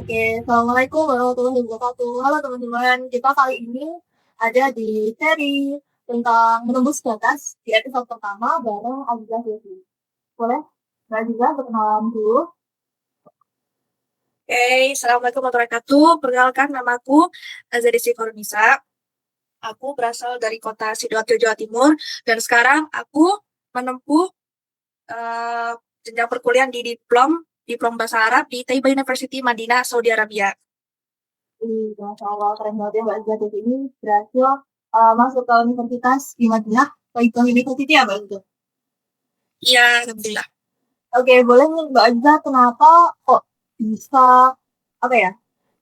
Oke, Assalamualaikum warahmatullahi wabarakatuh. Halo teman-teman, kita kali ini ada di seri tentang menembus batas di episode pertama bareng Aziza Filvi. Boleh Mbak Aziza berkenalan dulu? Assalamualaikum warahmatullahi wabarakatuh. Perkenalkan, namaku Azadisi Korunisa. Aku berasal dari kota Sidoarjo, Jawa Timur, dan sekarang aku menempuh eh, jenjang perkuliahan di diplom bahasa Arab di Taiba University, Madinah, Saudi Arabia. Masya Allah, keren banget ya Mbak Aziza Filvi ini berhasil masuk ke Universitas di Madinah, ke University ya Mbak Aziza? Iya, alhamdulillah. Oke, boleh nih Mbak Aziza, kenapa kok bisa apa ya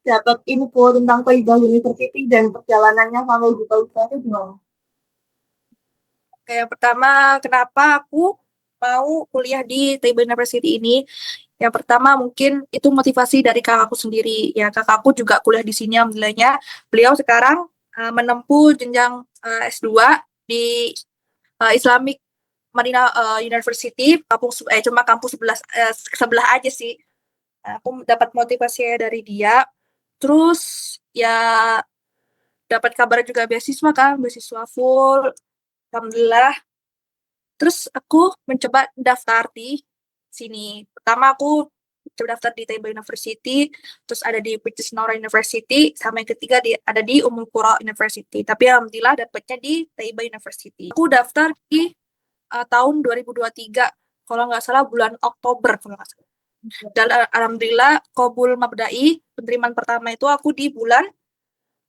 dapat info tentang Taiba University dan perjalanannya sampai di Taiba itu gimana? Yang pertama, kenapa aku mau kuliah di Taiba University ini? Yang pertama mungkin itu motivasi dari kakakku sendiri. Ya, kakakku juga kuliah di sini alhamdulillahnya. Beliau sekarang menempuh jenjang S2 di Islamic Madinah University, cuma kampus sebelah aja sih. Aku dapat motivasi dari dia. Terus ya dapat kabar juga beasiswa kan, beasiswa full. Alhamdulillah. Terus aku mencoba daftar di sini. Pertama aku coba daftar di Taiba University, terus ada di British Nora University, sama yang ketiga ada di Ummul Qura University. Tapi alhamdulillah dapetnya di Taiba University. Aku daftar di tahun 2023, kalau nggak salah bulan Oktober kalau nggak salah. Dan alhamdulillah kabul mabdai, penerimaan pertama itu aku di bulan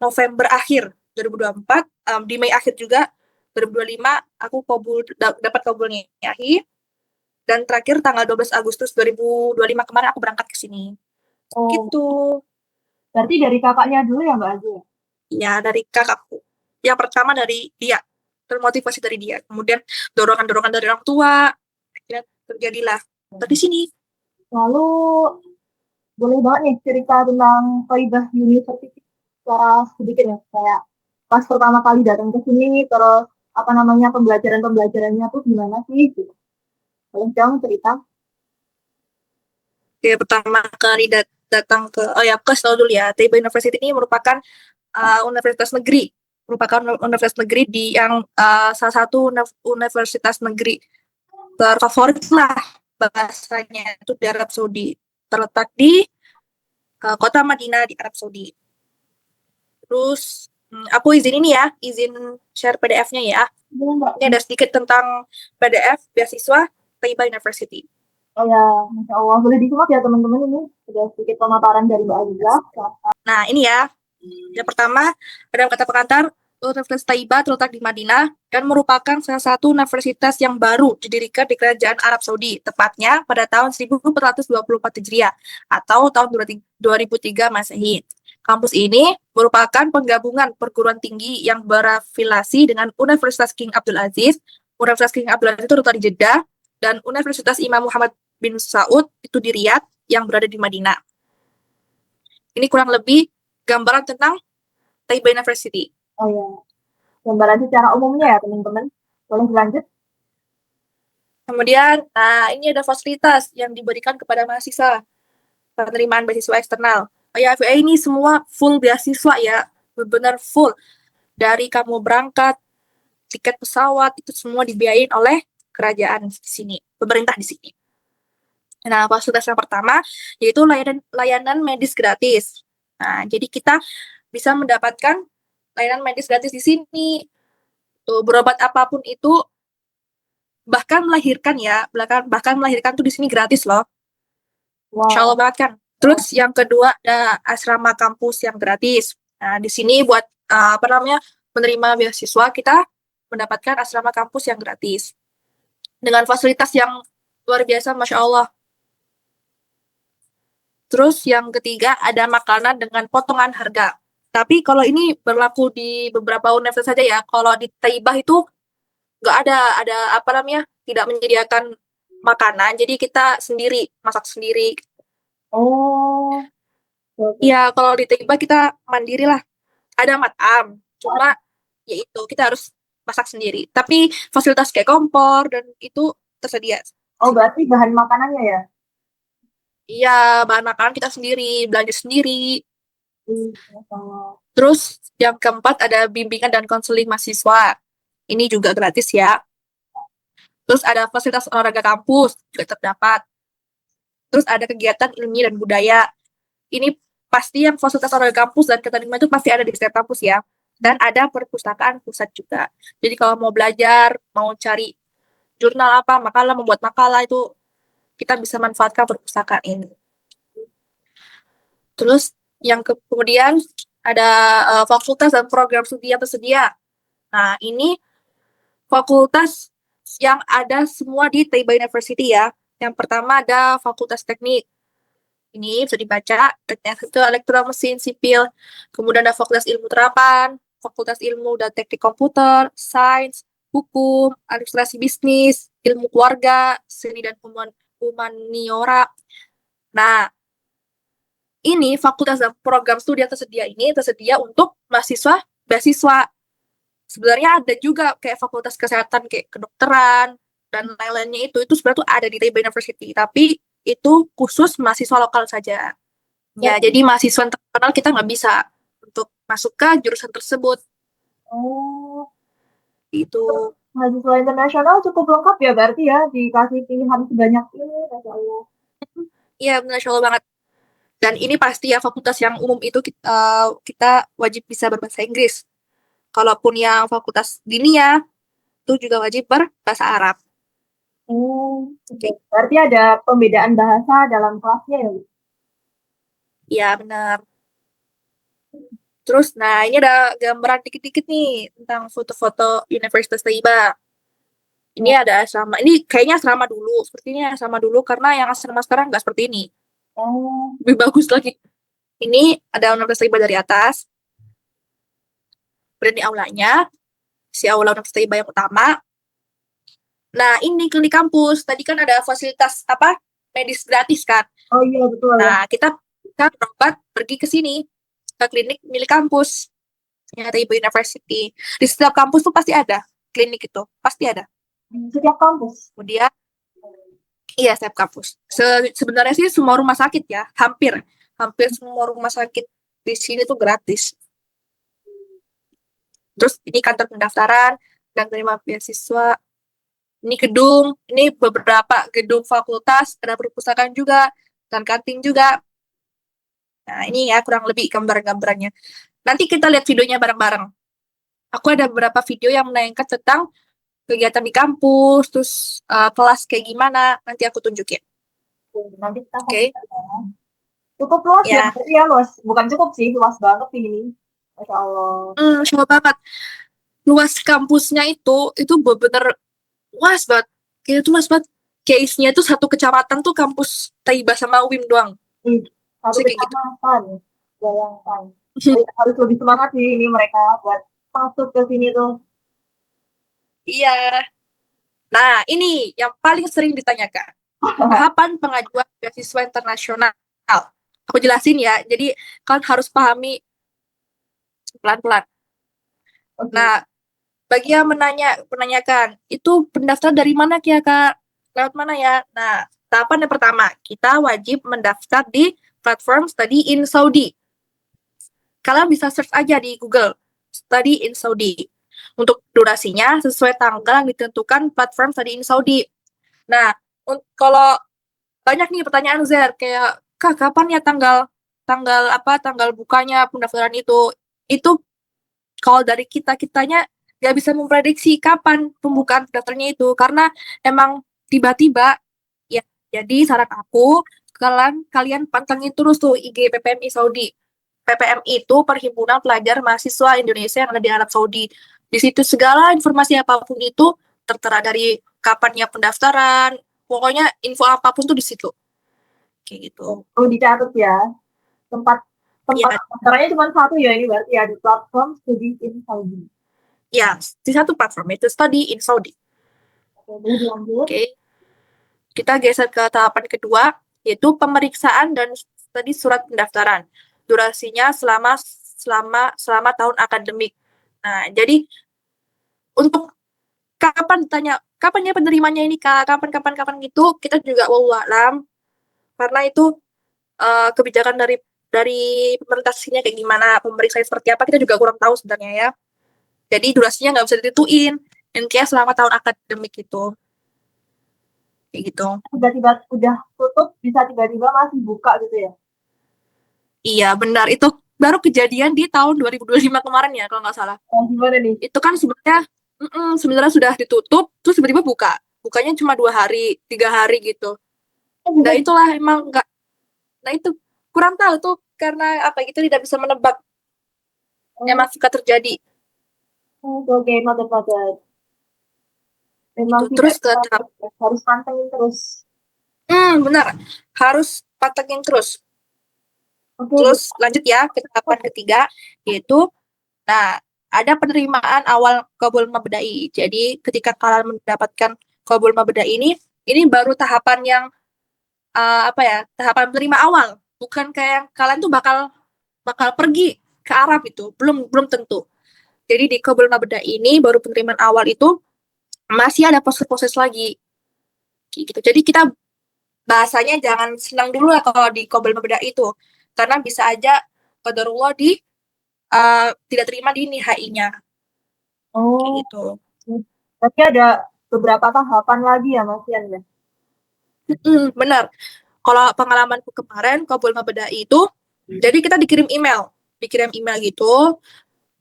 November akhir 2024, di Mei akhir juga 2025 aku dapat kabulnya akhir, dan terakhir tanggal 12 Agustus 2025 kemarin aku berangkat ke sini. Oh, Gitu. berarti dari kakaknya dulu ya Mbak Aziza? Ya, dari kakakku. Yang pertama dari dia, termotivasi dari dia. Kemudian dorongan-dorongan dari orang tua, akhirnya terjadilah dari sini. Lalu boleh banget nih cerita tentang Thaibah University secara sedikit ya, kayak pas pertama kali datang ke sini, terus apa namanya pembelajarannya tuh gimana sih? Gitu. Boleh dong cerita? Oke, pertama kali datang ke, oh ya, ke tahu dulu ya, Taiba University ini merupakan universitas negeri, universitas negeri yang salah satu universitas negeri terfavorit lah bahasanya itu di Arab Saudi, terletak di kota Madinah di Arab Saudi. Terus aku izin ini ya, izin share PDF-nya ya. Boleh Mbak. Ini ada sedikit tentang PDF beasiswa Taiba University. Oh ya, Masya Allah. Boleh disimak ya teman-teman ini. Sudah sedikit pemaparan dari Mbak Aziza. Nah, ini ya. Yang pertama, ada kata pengantar, Universitas Taiba terletak di Madinah dan merupakan salah satu universitas yang baru didirikan di Kerajaan Arab Saudi, tepatnya pada tahun 1424 Hijriah atau tahun 2003 Masehi. Kampus ini merupakan penggabungan perguruan tinggi yang berafiliasi dengan Universitas King Abdul Aziz. Universitas King Abdul Aziz itu terletak di Jeddah, dan Universitas Imam Muhammad bin Saud itu di Riyadh yang berada di Madinah. Ini kurang lebih gambaran tentang Taiba University. Oh ya, gambaran secara umumnya ya teman-teman. Boleh dilanjut? Kemudian, ini ada fasilitas yang diberikan kepada mahasiswa, penerimaan beasiswa eksternal. IAVA ini semua full beasiswa ya, benar-benar full. Dari kamu berangkat, tiket pesawat, itu semua dibiayain oleh kerajaan di sini, pemerintah di sini. Nah, fasilitas yang pertama yaitu layanan medis gratis. Nah, jadi kita bisa mendapatkan layanan medis gratis di sini. Tuh, berobat apapun itu, bahkan melahirkan ya, bahkan melahirkan tuh di sini gratis loh. Insya Allah Wow. banget kan. Terus yang kedua ada asrama kampus yang gratis. Nah, di sini buat apa namanya penerima beasiswa kita mendapatkan asrama kampus yang gratis dengan fasilitas yang luar biasa, masya Allah. Terus yang ketiga ada makanan dengan potongan harga. Tapi kalau ini berlaku di beberapa universitas saja ya. Kalau di Taibah itu nggak ada apa namanya tidak menyediakan makanan. Jadi kita sendiri masak sendiri. Oh, oke. Ya kalau di Taibah kita mandiri lah. Ada matam, cuma ya itu kita harus masak sendiri. Tapi fasilitas kayak kompor dan itu tersedia. Oh, berarti bahan makanannya ya? Iya, bahan makanan kita sendiri, belanja sendiri. Sama. Terus yang keempat ada bimbingan dan konseling mahasiswa. Ini juga gratis ya. Terus ada fasilitas olahraga kampus juga terdapat. Terus ada kegiatan ilmiah dan budaya. Ini pasti yang fasilitas olahraga kampus dan kegiatan ilmiah itu pasti ada di setiap kampus ya. Dan ada perpustakaan pusat juga. Jadi kalau mau belajar, mau cari jurnal apa, makalah, membuat makalah itu kita bisa manfaatkan perpustakaan ini. Terus yang kemudian ada fakultas dan program studi yang tersedia. Nah, ini fakultas yang ada semua di Taiba University ya. Yang pertama ada Fakultas Teknik. Ini bisa dibaca, teknik itu elektromesin sipil. Kemudian ada Fakultas Ilmu Terapan, Fakultas Ilmu dan Teknik Komputer, Sains, Hukum, Administrasi Bisnis, Ilmu Keluarga, Seni dan Humaniora. Nah, ini fakultas dan program studi yang tersedia ini tersedia untuk mahasiswa beasiswa. Sebenarnya ada juga kayak fakultas kesehatan kayak kedokteran dan lain-lainnya itu sebenarnya tuh ada di Taiba University, tapi itu khusus mahasiswa lokal saja. Ya, Berarti, jadi mahasiswa internasional kita nggak bisa untuk masuk ke jurusan tersebut. oh, Itu, mahasiswa internasional cukup lengkap ya berarti ya, dikasih pilihan sebanyak ini, Masya Allah. iya benar Insya Allah banget. Dan ini pasti ya fakultas yang umum itu kita wajib bisa berbahasa Inggris. Kalaupun yang fakultas dinia itu juga wajib berbahasa Arab. Oke. Berarti ada pembedaan bahasa dalam kelasnya ya, Bu? Iya benar. Terus, nah ini ada gambaran dikit-dikit nih tentang foto-foto Universitas Taiba. Ini Ya. ada asrama. Ini kayaknya asrama dulu. Sepertinya asrama dulu karena yang asrama sekarang nggak seperti ini. Oh, Lebih bagus lagi. Ini ada Universitas Taiba dari atas. Kemudian di aulanya, si aula Universitas Taiba yang utama. Nah ini klinik kampus. Tadi kan ada fasilitas apa? Medis gratis kan. oh iya betul ya. Nah kita berobat pergi ke sini ke klinik milik kampus. Ya, Taiba University. Di setiap kampus tuh pasti ada klinik itu. Pasti ada. Di setiap kampus. Kemudian, iya, setiap kampus. Sebenarnya sih semua rumah sakit ya, hampir. Hampir semua rumah sakit di sini tuh gratis. Terus ini kantor pendaftaran dan terima beasiswa. Ini gedung, ini beberapa gedung fakultas, ada perpustakaan juga, dan kantin juga. Nah, ini ya kurang lebih gambar-gambarannya. Nanti kita lihat videonya bareng-bareng. Aku ada beberapa video yang menayangkan tentang kegiatan di kampus, terus kelas kayak gimana, nanti aku tunjukin. Nanti kita Oke? fokus aja. Cukup luas ya, Ya, berarti ya luas. Bukan cukup sih, luas banget ini. Masya Allah. coba banget. Luas kampusnya itu bener-bener luas banget. Itu luas banget. Kayak isinya tuh satu kecamatan tuh kampus Taiba sama UIM doang. Ih, satu Maksudnya kayak gitu. kecamatan. Bayangkan. Harus lebih semangat sih ini mereka buat masuk ke sini tuh. Iya. Nah, ini yang paling sering ditanyakan. Tahapan pengajuan beasiswa internasional. Aku jelasin ya. Jadi kalian harus pahami pelan-pelan. Oke. Nah, bagi yang menanyakan, itu pendaftar dari mana ya, Kak? Lewat mana ya? Nah, tahapan yang pertama, kita wajib mendaftar di platform Study in Saudi. Kalian bisa search aja di Google, Study in Saudi. Untuk durasinya sesuai tanggal yang ditentukan platform Study in Saudi. Nah, kalau banyak nih pertanyaan Zer, kayak, Kak, kapan ya tanggal tanggal apa tanggal bukanya pendaftaran itu? Itu kalau dari kitanya nggak bisa memprediksi kapan pembukaan pendaftarannya itu karena emang tiba-tiba ya. Jadi saran aku kalian pantengin terus tuh IG PPMI Saudi. PPMI itu Perhimpunan Pelajar Mahasiswa Indonesia yang ada di Arab Saudi. Di situ segala informasi apapun itu tertera dari kapannya pendaftaran, pokoknya info apapun tuh di situ. Kayak gitu. Oh, dicatat ya. Tempat tempat Ya, pendaftarannya cuma satu ya ini berarti ya di platform Studi in Saudi. ya, di satu platform itu Study in Saudi. Oke, boleh dilanjut. Oke. Kita geser ke tahapan kedua, yaitu pemeriksaan dan tadi surat pendaftaran. Durasinya selama tahun akademik. Nah, jadi untuk kapan ditanya, kapan ya penerimanya ini Kak? Kapan gitu, kita juga wallahu alam karena itu kebijakan dari pemerintah sini kayak gimana, pemeriksaan seperti apa kita juga kurang tahu sebenarnya ya. Jadi durasinya nggak bisa ditentuin. Dan kayak selama tahun akademik itu, kayak gitu. Tiba-tiba udah tutup, bisa tiba-tiba masih buka gitu ya? Iya benar, itu baru kejadian di tahun 2025 kemarin ya kalau nggak salah. Gimana nih? Itu kan sebenarnya sudah ditutup, terus tiba-tiba buka. Bukanya cuma 2 hari, 3 hari gitu. Nah itulah emang nggak, nah itu kurang tahu tuh karena apa gitu tidak bisa menebak emang suka terjadi. Oke, noted. Memang Itu tidak terus ke tahap, harus pantengin terus. benar, harus pantengin terus. Oke, Terus lanjut ya ke tahapan ketiga, yaitu nah ada penerimaan awal kabul mabdai. Jadi ketika kalian mendapatkan kabul mabdai ini baru tahapan yang apa ya, tahapan penerima awal, bukan kayak yang kalian tuh bakal pergi ke Arab itu, belum belum tentu. Jadi di kabul mabdai ini baru penerimaan awal itu masih ada proses-proses lagi gitu. Jadi kita bahasanya jangan senang dulu lah kalau di kabul mabdai itu, karena bisa aja qadarullah di tidak terima di nihainya kayak oh, gitu. berarti ada beberapa tahapan lagi ya, Mas Yan ya? Benar. Kalau pengalamanku kemarin kabul mabdai itu, jadi kita dikirim email gitu,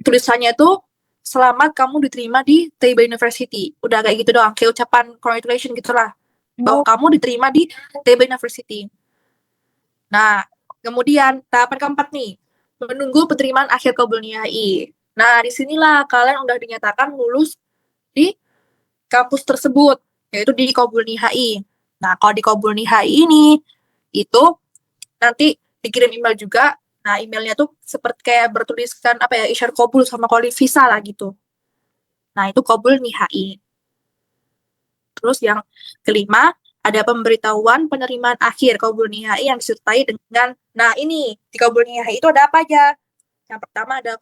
tulisannya tuh selamat kamu diterima di Taiba University. Udah kayak gitu doang, kayak ucapan congratulations gitulah, bahwa Oh, kamu diterima di Taiba University. Nah, kemudian tahapan keempat nih, menunggu penerimaan akhir kabul nihai. Nah, disinilah kalian udah dinyatakan lulus di kampus tersebut, yaitu di kabul nihai. Nah, kalau di kabul nihai ini, itu nanti dikirim email juga. Nah, emailnya tuh seperti kayak bertuliskan apa ya, isyar kabul sama kode visa lah gitu. Nah, itu kabul nihai. Terus yang kelima, ada pemberitahuan penerimaan akhir kabul nihai yang disertai dengan, nah ini, di kabul nihai itu ada apa aja? Yang pertama ada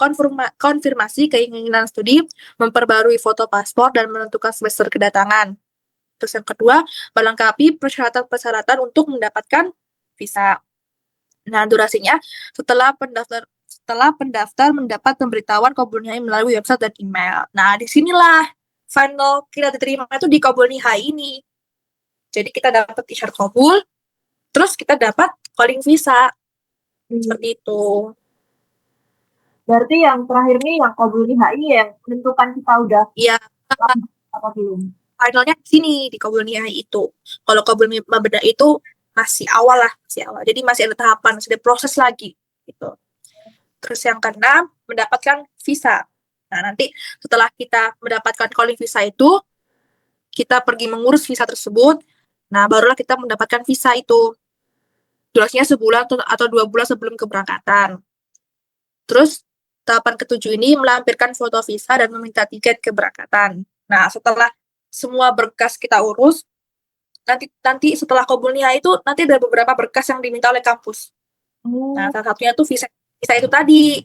konfirmasi keinginan studi, memperbarui foto paspor, dan menentukan semester kedatangan. Terus yang kedua, melengkapi persyaratan-persyaratan untuk mendapatkan visa. Nah, durasinya setelah pendaftar mendapat pemberitahuan kabul nihai melalui website dan email. Nah, disinilah final kita diterima itu di kabul nihai ini. Jadi kita dapat isyarat kabul, terus kita dapat calling visa. Seperti itu. berarti yang terakhir nih yang kabul nihai yang menentukan kita udah Iya, apa belum? finalnya di sini di kabul nihai itu. Kalau kabul mabda itu masih awal lah, masih awal. Jadi masih ada tahapan, masih ada proses lagi gitu. Terus yang keenam, mendapatkan visa. Nah, nanti setelah kita mendapatkan calling visa itu, kita pergi mengurus visa tersebut. Nah, barulah kita mendapatkan visa itu. Durasinya sebulan atau 2 bulan sebelum keberangkatan. Terus, tahapan ketujuh ini melampirkan foto visa dan meminta tiket keberangkatan. Nah, setelah semua berkas kita urus, nanti setelah kabulnya itu, nanti ada beberapa berkas yang diminta oleh kampus. Nah, salah satunya tuh visa itu tadi.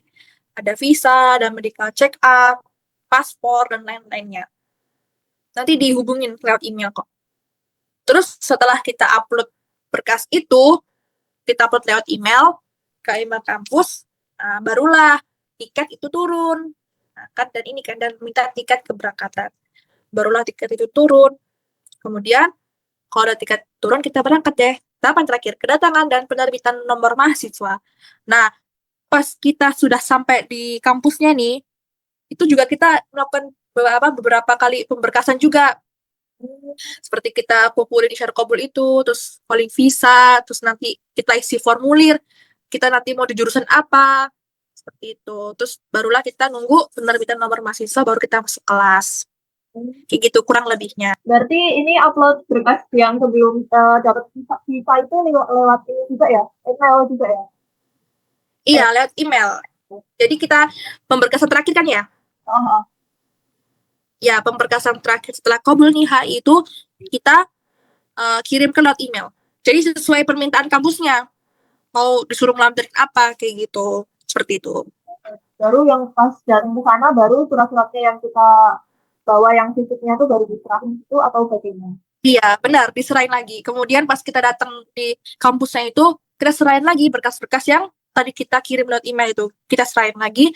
Ada visa, dan medical check up, paspor, dan lain-lainnya. Nanti dihubungin lewat email kok. Terus setelah kita upload berkas itu, kita upload lewat email ke email kampus, nah, barulah tiket itu turun. Nah, kan dan ini kan dan minta tiket keberangkatan. Barulah tiket itu turun. Kemudian kalau ada tiket turun kita berangkat deh. Tahapan terakhir kedatangan dan penerbitan nomor mahasiswa. Nah, pas kita sudah sampai di kampusnya nih, itu juga kita melakukan beberapa kali pemberkasan juga. Seperti kita kumpulin isyarat kabul itu, terus calling visa, terus nanti kita isi formulir, kita nanti mau di jurusan apa, seperti itu. Terus barulah kita nunggu penerbitan nomor mahasiswa, baru kita masuk kelas. Kayak gitu kurang lebihnya. Berarti ini upload berkas yang sebelum dapat visa itu lewat ini juga ya? Email juga ya? Iya, lewat email. Jadi kita pemberkasan terakhir kan ya? Oh, Ya, pemberkasan terakhir setelah kabul nihai itu kita kirimkan lewat email. Jadi sesuai permintaan kampusnya, mau disuruh melampirin apa, kayak gitu. Seperti itu. baru yang pas datang ke sana baru surat-suratnya yang kita bawa yang fisiknya tuh baru diserahin itu atau bagaimana? Iya, benar, diserahin lagi. Kemudian pas kita datang di kampusnya itu, kita serahin lagi berkas-berkas yang tadi kita kirim lewat email itu. Kita serahin lagi,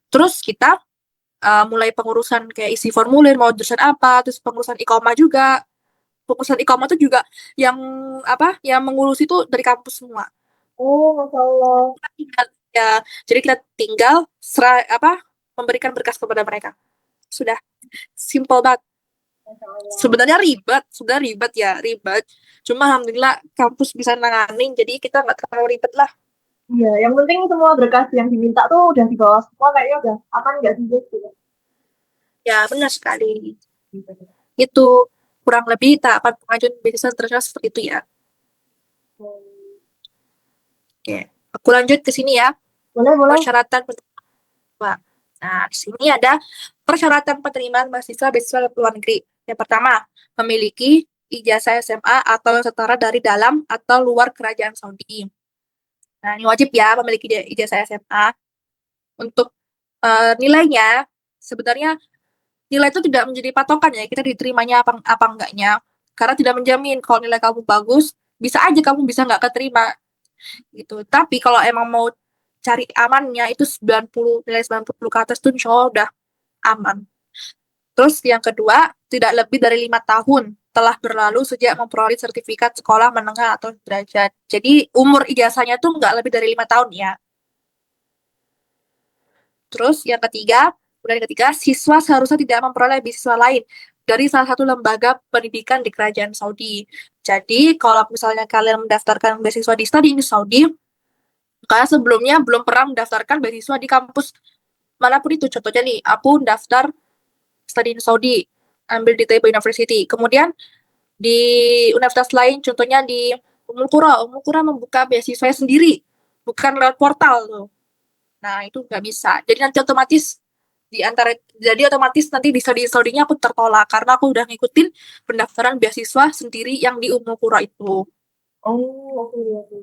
terus kita mulai pengurusan kayak isi formulir, mau jurusan apa, terus pengurusan iqomah juga. Pengurusan iqomah itu juga yang apa, yang mengurus itu dari kampus semua. Oh, Masya Allah. Kita tinggal, ya, jadi kita tinggal memberikan berkas kepada mereka. Sudah, simple banget. Masya Allah. Sebenarnya ribet ya, ribet. Cuma alhamdulillah kampus bisa nanganin, jadi kita nggak terlalu ribet lah. Iya, yang penting semua berkas yang diminta tuh udah dibawa semua kayaknya udah aman nggak sih guys? Gitu. Ya, benar sekali. Itu kurang lebih tahapan pengajuan beasiswa internasional seperti itu ya. Oke, aku lanjut ke sini ya. Boleh, boleh. Persyaratan penerima. Nah, di sini ada persyaratan penerimaan mahasiswa beasiswa luar negeri. Yang pertama, memiliki ijazah SMA atau yang setara dari dalam atau luar kerajaan Saudi. Nah, ini wajib ya memiliki ijazah SMA. Untuk nilainya, sebenarnya nilai itu tidak menjadi patokan ya, kita diterimanya apa enggaknya. Karena tidak menjamin kalau nilai kamu bagus, bisa aja kamu bisa nggak keterima gitu. Tapi kalau emang mau cari amannya itu 90, nilai 90 ke atas tuh insya Allah udah aman. Terus yang kedua, tidak lebih dari 5 tahun telah berlalu sejak memperoleh sertifikat sekolah menengah atau derajat. Jadi umur ijazahnya tuh nggak lebih dari 5 tahun ya. Terus yang ketiga, siswa seharusnya tidak memperoleh beasiswa lain dari salah satu lembaga pendidikan di kerajaan Saudi. Jadi kalau misalnya kalian mendaftarkan beasiswa di Study in Saudi, kalian sebelumnya belum pernah mendaftarkan beasiswa di kampus manapun itu. Contohnya nih, aku daftar Study in Saudi, ambil di Taiba University. Kemudian di universitas lain, contohnya di Ummul Qura. Ummul Qura membuka beasiswa sendiri, bukan lewat portal tuh. Nah, itu nggak bisa. Jadi otomatis nanti di Saudi-Saudinya aku tertolak karena aku udah ngikutin pendaftaran beasiswa sendiri yang di Ummul Qura itu. Oh, oke, oke.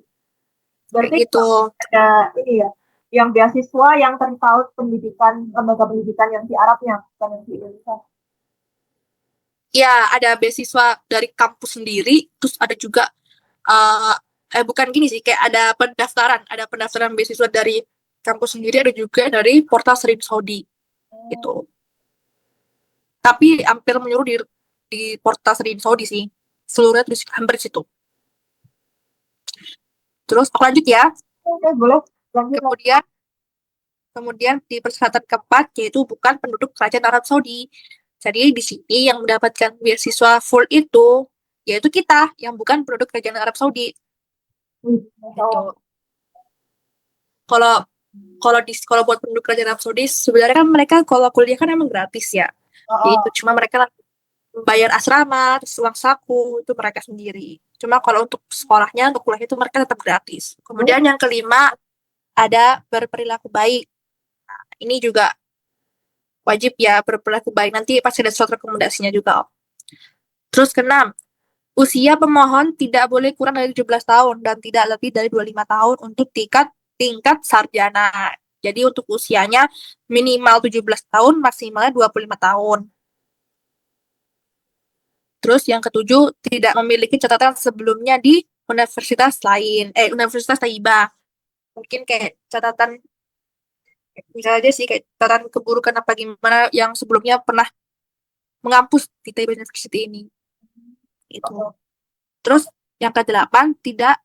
Kayak Berarti gitu. ada ini ya, yang beasiswa yang terpaut pendidikan, lembaga pendidikan yang di Arabnya, bukan yang di Indonesia. Ya, ada beasiswa dari kampus sendiri, terus ada juga uh, bukan gini sih, kayak ada pendaftaran beasiswa dari kampus sendiri, ada juga dari portal Serin Saudi gitu. Tapi hampir menyeluruh di portal Serin Saudi sih, seluruhnya terus hampir situ. Terus aku lanjut ya. Oke, boleh. Lanjut, lanjut. Kemudian kemudian di persyaratan keempat yaitu bukan penduduk kerajaan Arab Saudi. Jadi di sini yang mendapatkan beasiswa full itu yaitu kita yang bukan penduduk kerajaan Arab Saudi. Masya Gitu. Allah. Kalau kalau buat penduduk kerajaan Arab Saudi sebenarnya kan mereka kalau kuliah kan emang gratis ya. Oh, Jadi oh. itu cuma mereka bayar asrama, terus uang saku itu mereka sendiri. Cuma kalau untuk sekolahnya, untuk kuliah itu mereka tetap gratis. Kemudian yang kelima ada berperilaku baik. Ini juga wajib ya berperilaku baik. Nanti pasti ada surat rekomendasinya juga. Terus keenam, usia pemohon tidak boleh kurang dari 17 tahun dan tidak lebih dari 25 tahun untuk tingkat sarjana. Jadi untuk usianya minimal 17 tahun, maksimalnya 25 tahun. Terus yang ketujuh, tidak memiliki catatan sebelumnya di Universitas Taiba. Mungkin kayak catatan, misalnya aja sih, kayak catatan keburukan apa gimana yang sebelumnya pernah mengampus di Taiba University ini. Itu. Terus yang kedelapan, tidak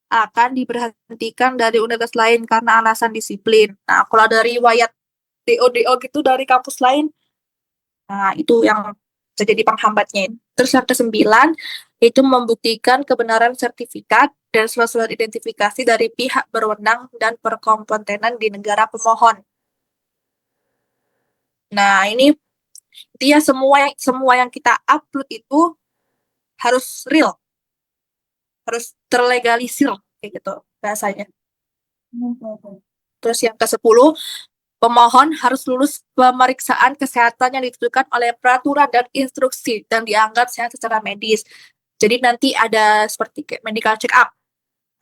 akan diberhentikan dari universitas lain karena alasan disiplin. Nah, kalau dari riwayat DO gitu dari kampus lain, nah itu yang jadi penghambatnya. Terus yang kesembilan, itu membuktikan kebenaran sertifikat dan surat identifikasi dari pihak berwenang dan berkompetenan di negara pemohon. Nah, ini dia semua yang kita upload itu harus real, harus terlegalisir kayak gitu bahasanya. Terus yang ke-10, pemohon harus lulus pemeriksaan kesehatan yang ditentukan oleh peraturan dan instruksi dan dianggap sehat secara medis. Jadi nanti ada seperti kayak medical check up.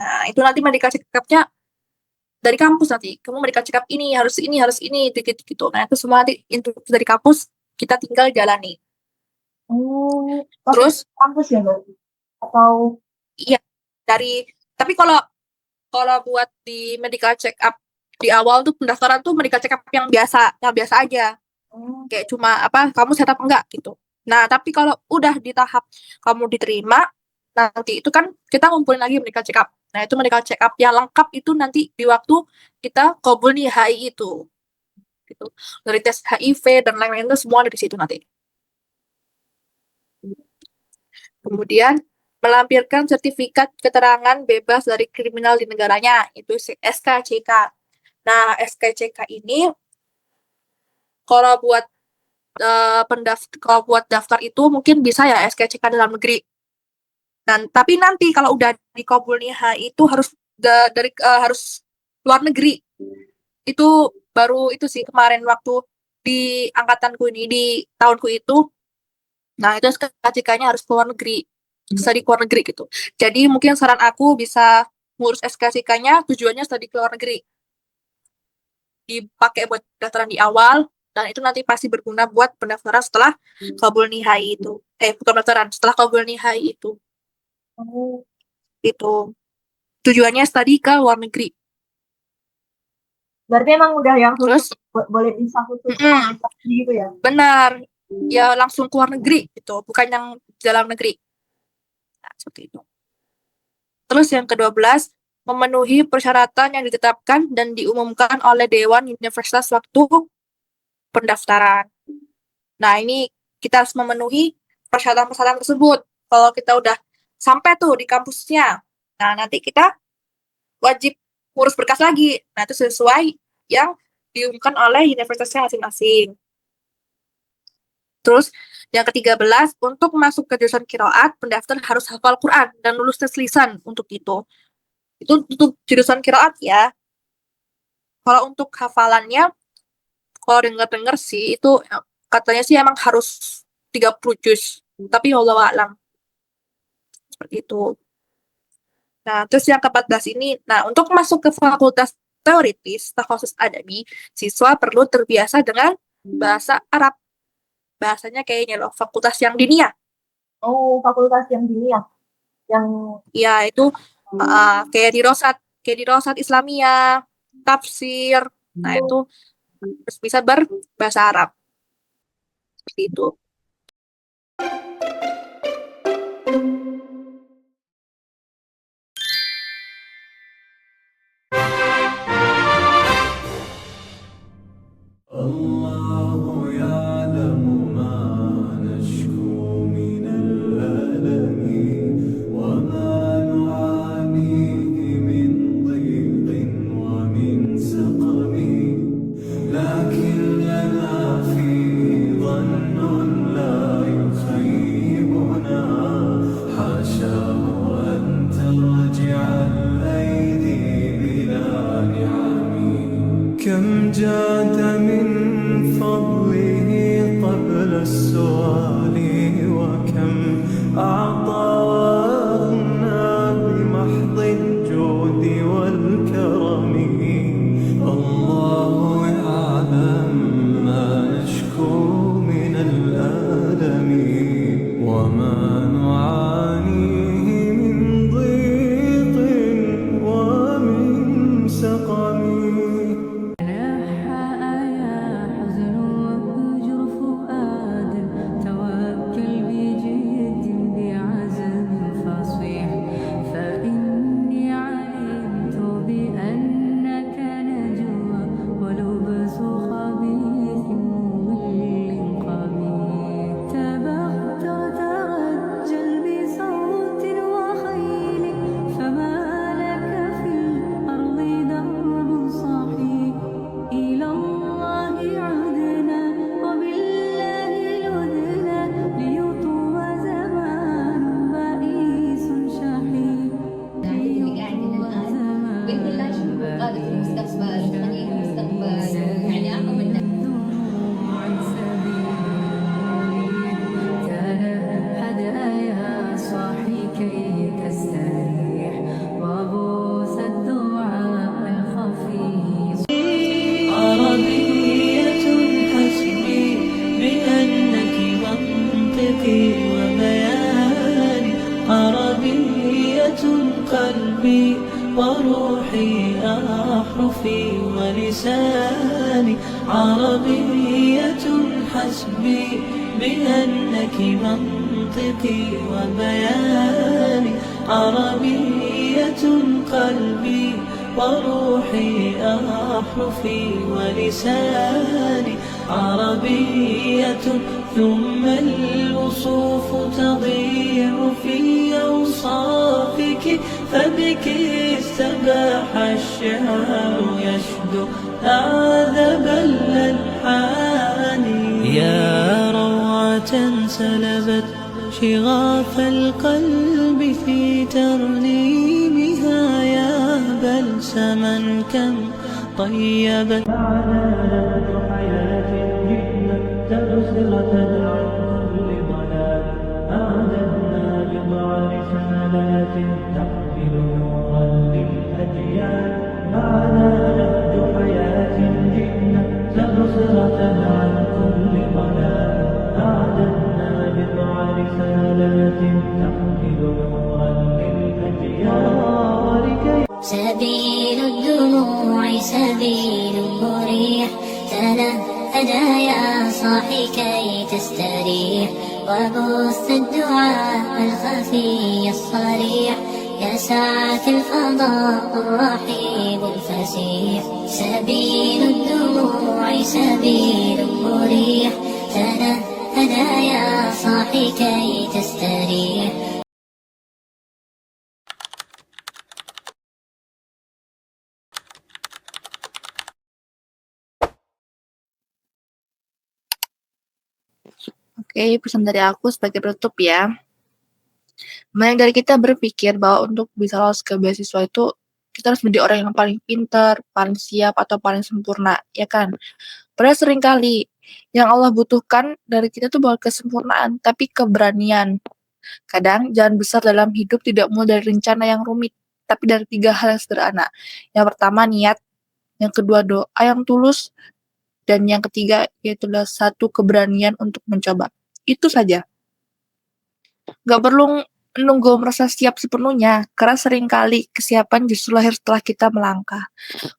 Nah, itu nanti medical check up-nya dari kampus nanti. Kamu medical check up ini, gitu. Nah, itu semua nanti instruksi dari kampus, kita tinggal jalani. Masuk Terus kampus ya berarti? Atau iya dari tapi kalau kalau buat di medical check up di awal tuh pendaftaran tuh medical check up yang biasa aja. hmm, Kayak cuma apa kamu sehat apa enggak gitu. Nah, tapi kalau udah di tahap kamu diterima, nanti itu kan kita ngumpulin lagi medical check up. Nah, itu medical check up yang lengkap itu nanti di waktu kita kabul nih HI itu gitu. Dari tes HIV dan lain-lain itu semua ada di situ nanti. Kemudian melampirkan sertifikat keterangan bebas dari kriminal di negaranya, itu SKCK. Nah, SKCK ini kalau buat kalau buat daftar itu mungkin bisa ya SKCK dalam negeri. Dan tapi nanti kalau udah di Kabulniha itu harus harus luar negeri. Itu baru itu sih kemarin waktu di angkatanku ini di tahunku itu. Nah, itu SKCK-nya harus ke luar negeri. Studi ke luar negeri gitu. Jadi mungkin saran aku bisa ngurus SKCK-nya tujuannya studi ke luar negeri. Dipakai buat pendaftaran di awal dan itu nanti pasti berguna buat pendaftaran setelah kabul nihai itu. Bukan pendaftaran, setelah kabul nihai itu. hmm, Itu tujuannya studi ke luar negeri. berarti emang udah yang khusus Terus, boleh insaf khusus mm-mm, gitu ya? benar, ya langsung ke luar negeri gitu, bukan yang dalam negeri. Nah, seperti itu. Terus yang ke-12, memenuhi persyaratan yang ditetapkan dan diumumkan oleh Dewan Universitas waktu pendaftaran. Nah, ini kita harus memenuhi persyaratan-persyaratan tersebut. Kalau kita udah sampai tuh di kampusnya, nah nanti kita wajib ngurus berkas lagi. Nah, itu sesuai yang diumumkan oleh universitasnya masing-masing. Terus, yang ke-13, untuk masuk ke jurusan kiroat, pendaftar harus hafal Quran dan lulus tes lisan untuk itu. Itu untuk jurusan kiroat ya. Kalau untuk hafalannya, kalau dengar-dengar sih, itu katanya sih emang harus 30 juz. Tapi Allah alam seperti itu. Nah, terus yang ke-14 ini, nah untuk masuk ke fakultas teoritis, takhusus adabi, siswa perlu terbiasa dengan bahasa Arab. Bahasanya kayaknya loh, fakultas yang dinia. Oh, fakultas yang dini ya? Yang Ya, itu kayak di Rosat Islamia, tafsir. Nah, itu harus bisa berbahasa Arab. Seperti itu. الله يعلم ما نشكو من الألم وما نعانيه من ضيق ومن سقم لكن لنا فيه ظن لا يخيبنا قلبي وروحي أحرفي ولساني عربية حسبي بأنك منطقي وبياني عربية قلبي وروحي أحرفي ولساني عربية ثم الوصوف تضيع في أوصافك فبك استباح الشعر يشدو أعذب الألحان يا روعة سلبت شغاف القلب في ترنيمها يا بلسما كم طيبت معنا حياة جئنا تبصرة عن كل ضلال أعددنا بضع رسالات تحمل نورا للأجيال معنا نهج حياة جئنا تبصرة عن كل ضلال أعددنا بضع رسالات تحمل نورا للأجيال سبيل الدموع سبيل مريح تنهدى يا صاحي كي تستريح وبث الدعاء الخفي الصريح يا ساعة الفضاء الرحيب الفسيح سبيل الدموع سبيل مريح تنهدى يا صاحي كي تستريح. Oke, pesan dari aku sebagai penutup ya. Banyak dari kita berpikir bahwa untuk bisa lolos ke beasiswa itu kita harus menjadi orang yang paling pintar, paling siap, atau paling sempurna, ya kan? Padahal seringkali yang Allah butuhkan dari kita tuh bukan kesempurnaan, tapi keberanian. Kadang jalan besar dalam hidup tidak mulai dari rencana yang rumit, tapi dari 3 hal yang sederhana. Yang pertama niat, yang kedua doa yang tulus, dan yang ketiga yaitu 1 keberanian untuk mencoba. Itu saja. Gak perlu menunggu merasa siap sepenuhnya, karena seringkali kesiapan justru lahir setelah kita melangkah.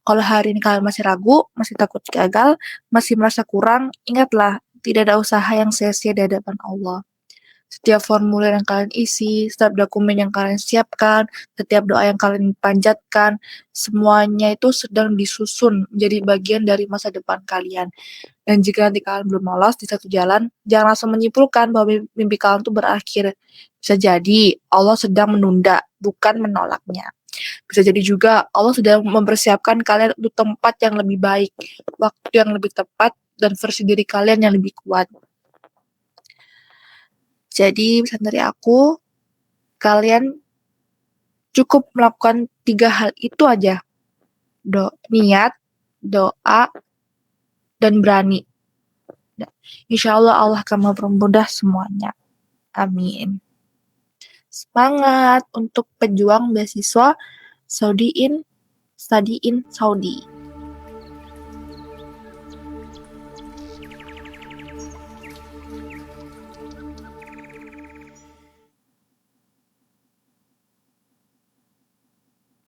Kalau hari ini kalian masih ragu, masih takut gagal, masih merasa kurang, ingatlah, tidak ada usaha yang sia-sia di hadapan Allah. Setiap formulir yang kalian isi, setiap dokumen yang kalian siapkan, setiap doa yang kalian panjatkan, semuanya itu sedang disusun menjadi bagian dari masa depan kalian. Dan jika nanti kalian belum lolos di satu jalan, jangan langsung menyimpulkan bahwa mimpi kalian itu berakhir. Bisa jadi Allah sedang menunda, bukan menolaknya. Bisa jadi juga Allah sedang mempersiapkan kalian untuk tempat yang lebih baik, waktu yang lebih tepat, dan versi diri kalian yang lebih kuat. Jadi pesan dari aku, kalian cukup melakukan 3 hal itu aja. Niat, doa, dan berani. Insya Allah akan mempermudah semuanya. Amin. Semangat untuk pejuang beasiswa Study in Saudi.